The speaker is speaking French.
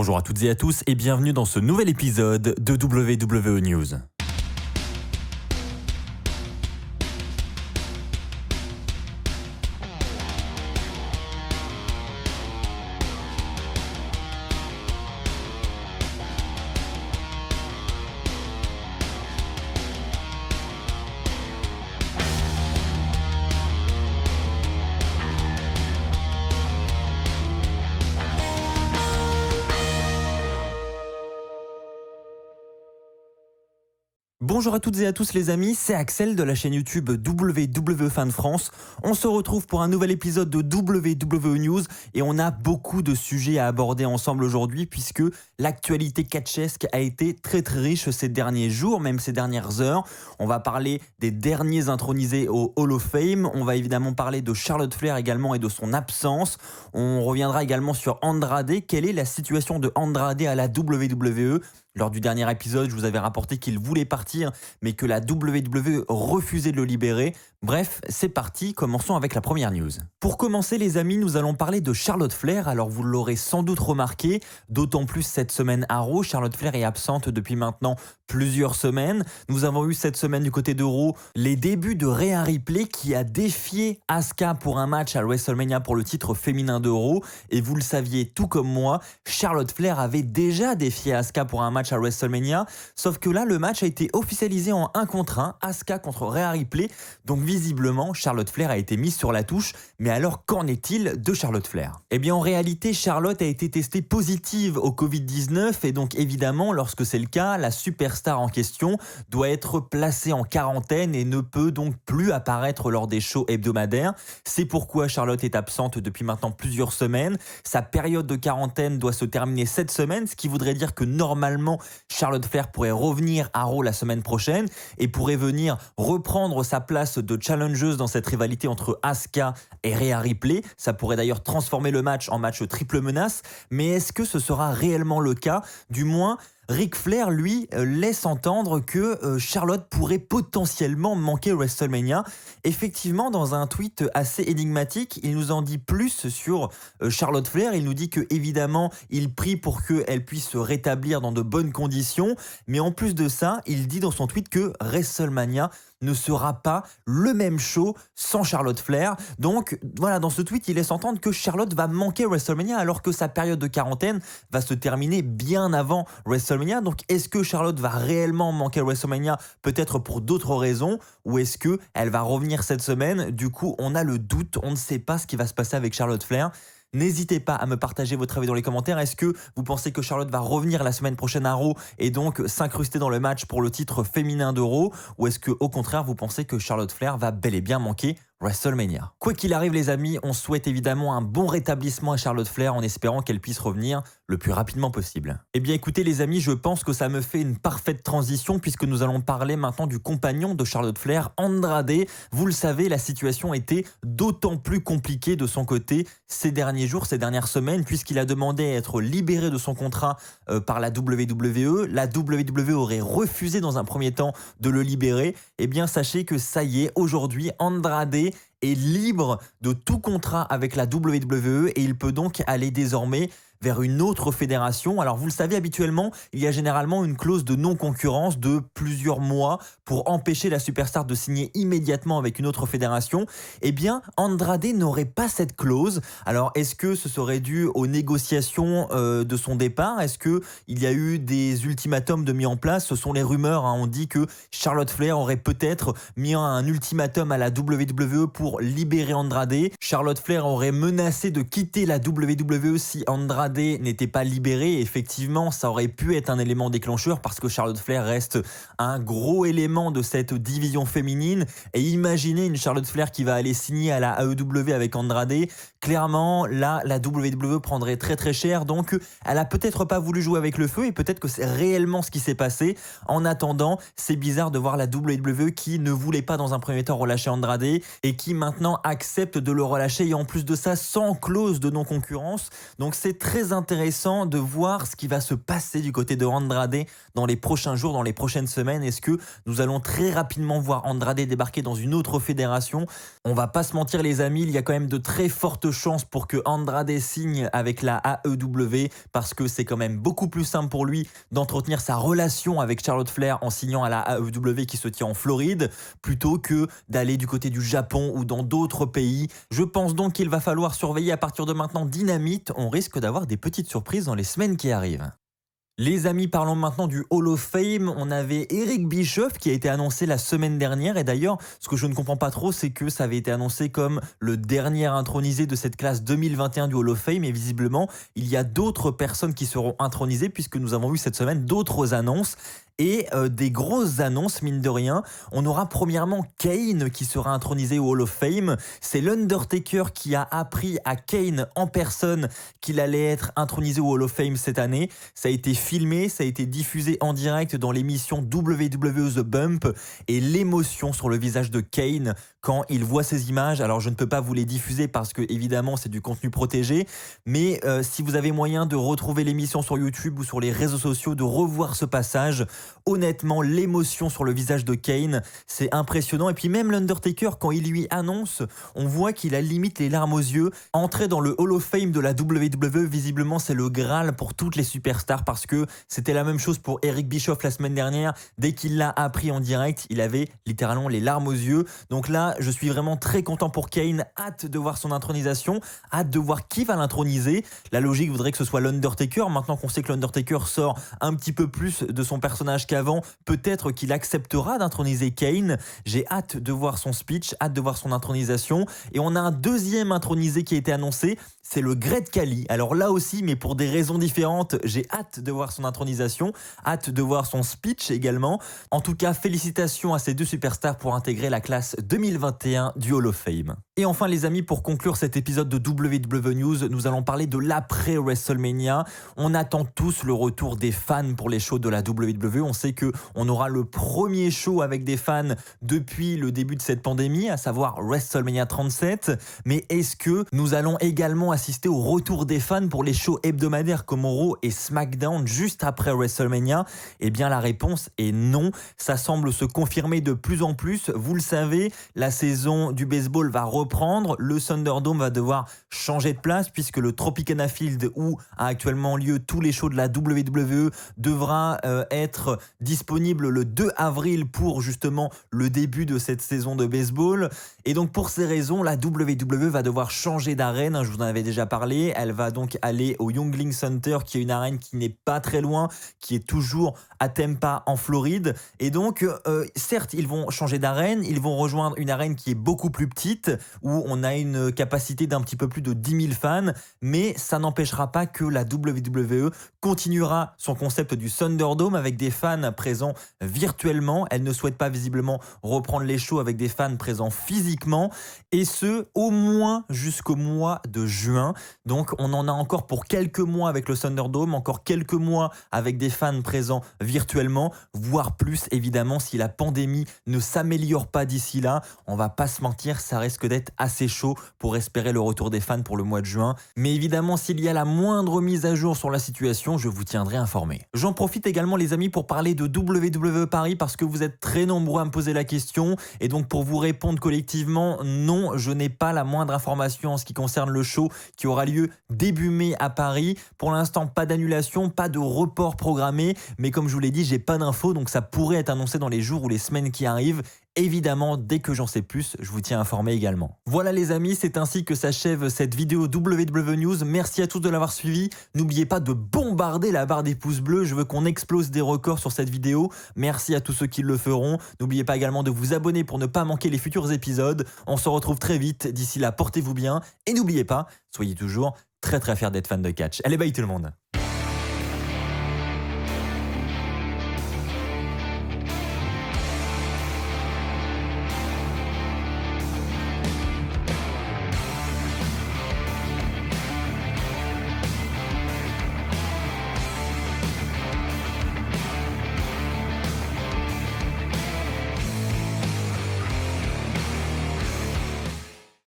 Bonjour à toutes et à tous et bienvenue dans ce nouvel épisode de WWE News. Bonjour à toutes et à tous les amis, c'est Axel de la chaîne YouTube WWE Fan France. On se retrouve pour un nouvel épisode de WWE News et on a beaucoup de sujets à aborder ensemble aujourd'hui puisque l'actualité catchesque a été très riche ces derniers jours, même ces dernières heures. On va parler des derniers intronisés au Hall of Fame, on va évidemment parler de Charlotte Flair également et de son absence. On reviendra également sur Andrade, quelle est la situation de Andrade à la WWE ? Lors du dernier épisode, je vous avais rapporté qu'il voulait partir, mais que la WWE refusait de le libérer. Bref, c'est parti, commençons avec la première news. Pour commencer les amis, nous allons parler de Charlotte Flair. Alors vous l'aurez sans doute remarqué, d'autant plus cette semaine à Raw, Charlotte Flair est absente depuis maintenant plusieurs semaines. Nous avons eu cette semaine du côté de Raw les débuts de Rhea Ripley qui a défié Asuka pour un match à WrestleMania pour le titre féminin de Raw. Et vous le saviez tout comme moi, Charlotte Flair avait déjà défié Asuka pour un match à WrestleMania, sauf que là le match a été officialisé en 1 contre 1, Asuka contre Rhea Ripley, donc visiblement Charlotte Flair a été mise sur la touche, mais alors qu'en est-il de Charlotte Flair ? Eh bien en réalité Charlotte a été testée positive au Covid-19 et donc évidemment lorsque c'est le cas, la superstar en question doit être placée en quarantaine et ne peut donc plus apparaître lors des shows hebdomadaires. C'est pourquoi Charlotte est absente depuis maintenant plusieurs semaines, sa période de quarantaine doit se terminer cette semaine, ce qui voudrait dire que normalement Charlotte Flair pourrait revenir à Raw la semaine prochaine et pourrait venir reprendre sa place de challengeuse dans cette rivalité entre Asuka et Rhea Ripley. Ça pourrait d'ailleurs transformer le match en match triple menace, mais est-ce que ce sera réellement le cas ? Du moins, Ric Flair, lui, laisse entendre que Charlotte pourrait potentiellement manquer WrestleMania. Effectivement, dans un tweet assez énigmatique, il nous en dit plus sur Charlotte Flair. Il nous dit que évidemment, il prie pour qu'elle puisse se rétablir dans de bonnes conditions. Mais en plus de ça, il dit dans son tweet que WrestleMania ne sera pas le même show sans Charlotte Flair. Donc voilà, dans ce tweet, il laisse entendre que Charlotte va manquer WrestleMania alors que sa période de quarantaine va se terminer bien avant WrestleMania. Donc est-ce que Charlotte va réellement manquer WrestleMania, peut-être pour d'autres raisons, ou est-ce que elle va revenir cette semaine ? Du coup, on a le doute, on ne sait pas ce qui va se passer avec Charlotte Flair. N'hésitez pas à me partager votre avis dans les commentaires. Est-ce que vous pensez que Charlotte va revenir la semaine prochaine à Raw et donc s'incruster dans le match pour le titre féminin de Raw ? Ou est-ce que au contraire vous pensez que Charlotte Flair va bel et bien manquer WrestleMania ? Quoi qu'il arrive les amis, on souhaite évidemment un bon rétablissement à Charlotte Flair en espérant qu'elle puisse revenir le plus rapidement possible. Eh bien écoutez les amis, je pense que ça me fait une parfaite transition puisque nous allons parler maintenant du compagnon de Charlotte Flair, Andrade. Vous le savez, la situation était d'autant plus compliquée de son côté ces derniers jours, ces dernières semaines, puisqu'il a demandé à être libéré de son contrat par la WWE. La WWE aurait refusé dans un premier temps de le libérer. Eh bien sachez que ça y est, aujourd'hui Andrade est libre de tout contrat avec la WWE et il peut donc aller désormais vers une autre fédération. Alors vous le savez, habituellement, il y a généralement une clause de non-concurrence de plusieurs mois pour empêcher la superstar de signer immédiatement avec une autre fédération. Eh bien, Andrade n'aurait pas cette clause. Alors est-ce que ce serait dû aux négociations de son départ ? Est-ce que il y a eu des ultimatums de mis en place ? Ce sont les rumeurs, hein. On dit que Charlotte Flair aurait peut-être mis un ultimatum à la WWE pour libérer Andrade. Charlotte Flair aurait menacé de quitter la WWE si Andrade n'était pas libéré. Effectivement, ça aurait pu être un élément déclencheur parce que Charlotte Flair reste un gros élément de cette division féminine. Et imaginez une Charlotte Flair qui va aller signer à la AEW avec Andrade. Clairement, là, la WWE prendrait très cher. Donc, elle a peut-être pas voulu jouer avec le feu et peut-être que c'est réellement ce qui s'est passé. En attendant, c'est bizarre de voir la WWE qui ne voulait pas dans un premier temps relâcher Andrade et qui maintenant accepte de le relâcher et en plus de ça, sans clause de non-concurrence. Donc, c'est très très intéressant de voir ce qui va se passer du côté de Andrade dans les prochains jours, dans les prochaines semaines. Est-ce que nous allons très rapidement voir Andrade débarquer dans une autre fédération? On va pas se mentir les amis, il y a quand même de très fortes chances pour que Andrade signe avec la AEW parce que c'est quand même beaucoup plus simple pour lui d'entretenir sa relation avec Charlotte Flair en signant à la AEW qui se tient en Floride plutôt que d'aller du côté du Japon ou dans d'autres pays. Je pense donc qu'il va falloir surveiller à partir de maintenant Dynamite. On risque d'avoir des petites surprises dans les semaines qui arrivent. Les amis, parlons maintenant du Hall of Fame. On avait Eric Bischoff qui a été annoncé la semaine dernière. Et d'ailleurs, ce que je ne comprends pas trop, c'est que ça avait été annoncé comme le dernier intronisé de cette classe 2021 du Hall of Fame. Et visiblement, il y a d'autres personnes qui seront intronisées puisque nous avons eu cette semaine d'autres annonces. Et des grosses annonces, mine de rien. On aura premièrement Kane qui sera intronisé au Hall of Fame. C'est l'Undertaker qui a appris à Kane en personne qu'il allait être intronisé au Hall of Fame cette année. Ça a été filmé, ça a été diffusé en direct dans l'émission WWE The Bump. Et l'émotion sur le visage de Kane quand il voit ces images. Alors je ne peux pas vous les diffuser parce que évidemment c'est du contenu protégé. Mais si vous avez moyen de retrouver l'émission sur YouTube ou sur les réseaux sociaux, de revoir ce passage, honnêtement, l'émotion sur le visage de Kane, c'est impressionnant. Et puis même l'Undertaker, quand il lui annonce, on voit qu'il a limite les larmes aux yeux. Entrer dans le Hall of Fame de la WWE, visiblement, c'est le Graal pour toutes les superstars parce que c'était la même chose pour Eric Bischoff la semaine dernière. Dès qu'il l'a appris en direct, il avait littéralement les larmes aux yeux. Donc là, je suis vraiment très content pour Kane. Hâte de voir son intronisation. Hâte de voir qui va l'introniser. La logique voudrait que ce soit l'Undertaker. Maintenant qu'on sait que l'Undertaker sort un petit peu plus de son personnage qu'avant, peut-être qu'il acceptera d'introniser Kane. J'ai hâte de voir son speech, hâte de voir son intronisation. Et on a un deuxième intronisé qui a été annoncé, c'est le Great Khali. Alors là aussi, mais pour des raisons différentes, j'ai hâte de voir son intronisation, hâte de voir son speech également. En tout cas, félicitations à ces deux superstars pour intégrer la classe 2021 du Hall of Fame. Et enfin les amis, pour conclure cet épisode de WWE News, nous allons parler de l'après WrestleMania. On attend tous le retour des fans pour les shows de la WWE. On sait qu'on aura le premier show avec des fans depuis le début de cette pandémie, à savoir WrestleMania 37. Mais est-ce que nous allons également assister au retour des fans pour les shows hebdomadaires comme Raw et SmackDown juste après WrestleMania? Eh bien la réponse est non. Ça semble se confirmer de plus en plus. Vous le savez, la saison du baseball va reprendre. Le Thunderdome va devoir changer de place puisque le Tropicana Field où a actuellement lieu tous les shows de la WWE devra être disponible le 2 avril pour justement le début de cette saison de baseball. Et donc pour ces raisons, la WWE va devoir changer d'arène. Je vous en avais déjà parlé. Elle va donc aller au Yuengling Center qui est une arène qui n'est pas très loin, qui est toujours à Tampa en Floride. Et donc certes, ils vont changer d'arène. Ils vont rejoindre une arène qui est beaucoup plus petite où on a une capacité d'un petit peu plus de 10 000 fans, mais ça n'empêchera pas que la WWE continuera son concept du Thunderdome avec des fans présents virtuellement. Elle ne souhaite pas visiblement reprendre les shows avec des fans présents physiquement, et ce, au moins jusqu'au mois de juin. Donc on en a encore pour quelques mois avec le Thunderdome, encore quelques mois avec des fans présents virtuellement, voire plus évidemment si la pandémie ne s'améliore pas d'ici là. On va pas se mentir, ça risque d'être assez chaud pour espérer le retour des fans pour le mois de juin. Mais évidemment, s'il y a la moindre mise à jour sur la situation, je vous tiendrai informé. J'en profite également les amis pour parler de WWE Paris parce que vous êtes très nombreux à me poser la question et donc pour vous répondre collectivement, non, je n'ai pas la moindre information en ce qui concerne le show qui aura lieu début mai à Paris. Pour l'instant, pas d'annulation, pas de report programmé, mais comme je vous l'ai dit, j'ai pas d'infos donc ça pourrait être annoncé dans les jours ou les semaines qui arrivent. Évidemment, dès que j'en sais plus, je vous tiens informé également. Voilà les amis, c'est ainsi que s'achève cette vidéo WWE News. Merci à tous de l'avoir suivi. N'oubliez pas de bombarder la barre des pouces bleus. Je veux qu'on explose des records sur cette vidéo. Merci à tous ceux qui le feront. N'oubliez pas également de vous abonner pour ne pas manquer les futurs épisodes. On se retrouve très vite. D'ici là, portez-vous bien. Et n'oubliez pas, soyez toujours très fiers d'être fan de catch. Allez, bye tout le monde.